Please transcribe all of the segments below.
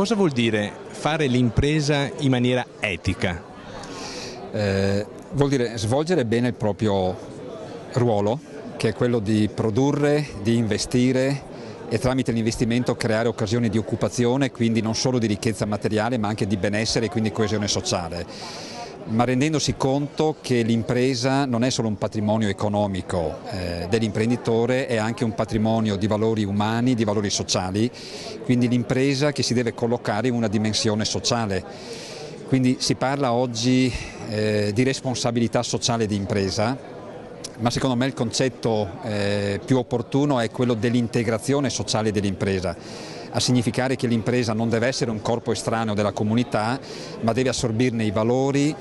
cosa vuol dire fare l'impresa in maniera etica? Vuol dire svolgere bene il proprio ruolo, che è quello di produrre, di investire e tramite l'investimento creare occasioni di occupazione, quindi non solo di ricchezza materiale ma anche di benessere e quindi coesione sociale, ma rendendosi conto che l'impresa non è solo un patrimonio economico dell'imprenditore, è anche un patrimonio di valori umani, di valori sociali, quindi l'impresa che si deve collocare in una dimensione sociale. Quindi si parla oggi di responsabilità sociale di impresa, ma secondo me il concetto più opportuno è quello dell'integrazione sociale dell'impresa, a significare che l'impresa non deve essere un corpo estraneo della comunità, ma deve assorbirne i valori,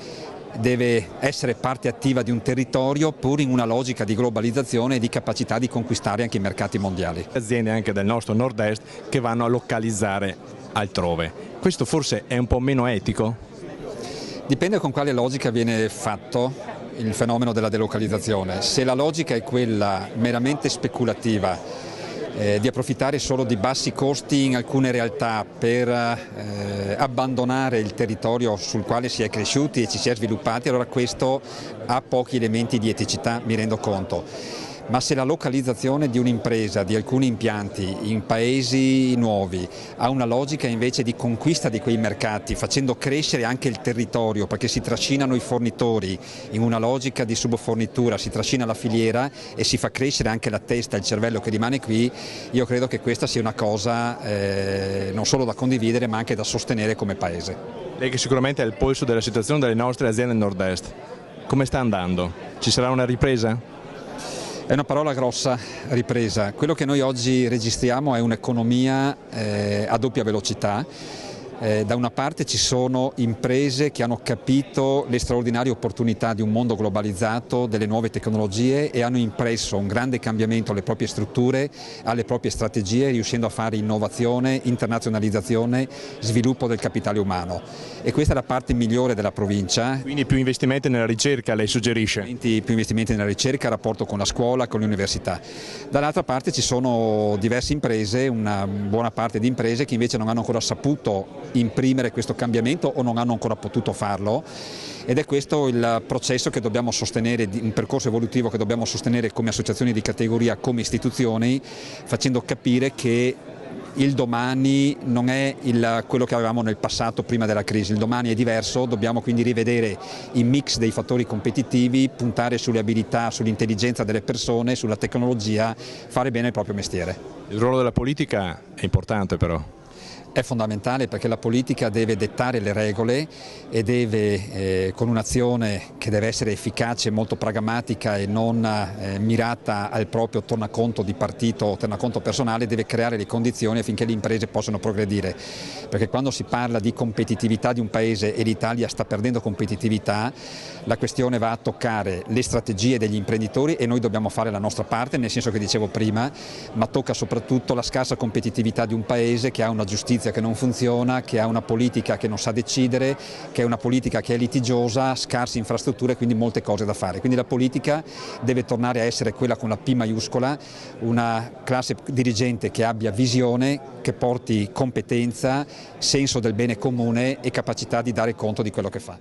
deve essere parte attiva di un territorio pur in una logica di globalizzazione e di capacità di conquistare anche i mercati mondiali. Aziende anche del nostro nord-est che vanno a localizzare altrove. Questo forse è un po' meno etico? Dipende con quale logica viene fatto il fenomeno della delocalizzazione. Se la logica è quella meramente speculativa, di approfittare solo di bassi costi in alcune realtà per abbandonare il territorio sul quale si è cresciuti e ci si è sviluppati, allora questo ha pochi elementi di eticità, mi rendo conto. Ma se la localizzazione di un'impresa, di alcuni impianti in paesi nuovi ha una logica invece di conquista di quei mercati, facendo crescere anche il territorio, perché si trascinano i fornitori in una logica di subfornitura, si trascina la filiera e si fa crescere anche la testa, il cervello che rimane qui, io credo che questa sia una cosa non solo da condividere ma anche da sostenere come Paese. Lei che sicuramente è il polso della situazione delle nostre aziende del nord-est, come sta andando? Ci sarà una ripresa? È una parola grossa, ripresa. Quello che noi oggi registriamo è un'economia a doppia velocità. Da una parte ci sono imprese che hanno capito le straordinarie opportunità di un mondo globalizzato, delle nuove tecnologie e hanno impresso un grande cambiamento alle proprie strutture, alle proprie strategie, riuscendo a fare innovazione, internazionalizzazione, sviluppo del capitale umano. E questa è la parte migliore della provincia. Quindi più investimenti nella ricerca, lei suggerisce? Più investimenti nella ricerca, rapporto con la scuola, con le università. Dall'altra parte ci sono diverse imprese, una buona parte di imprese che invece non hanno ancora saputo imprimere questo cambiamento o non hanno ancora potuto farlo, ed è questo il processo che dobbiamo sostenere, un percorso evolutivo che dobbiamo sostenere come associazioni di categoria, come istituzioni, facendo capire che il domani non è quello che avevamo nel passato prima della crisi, il domani è diverso, dobbiamo quindi rivedere i mix dei fattori competitivi, puntare sulle abilità, sull'intelligenza delle persone, sulla tecnologia, fare bene il proprio mestiere. Il ruolo della politica è importante però. È fondamentale perché la politica deve dettare le regole e deve, con un'azione che deve essere efficace, molto pragmatica e non mirata al proprio tornaconto di partito o tornaconto personale, deve creare le condizioni affinché le imprese possano progredire. Perché quando si parla di competitività di un paese e l'Italia sta perdendo competitività, la questione va a toccare le strategie degli imprenditori e noi dobbiamo fare la nostra parte, nel senso che dicevo prima, ma tocca soprattutto la scarsa competitività di un paese che ha una giustizia che non funziona, che ha una politica che non sa decidere, che è una politica che è litigiosa, scarse infrastrutture, quindi molte cose da fare. Quindi la politica deve tornare a essere quella con la P maiuscola, una classe dirigente che abbia visione, che porti competenza, senso del bene comune e capacità di dare conto di quello che fa.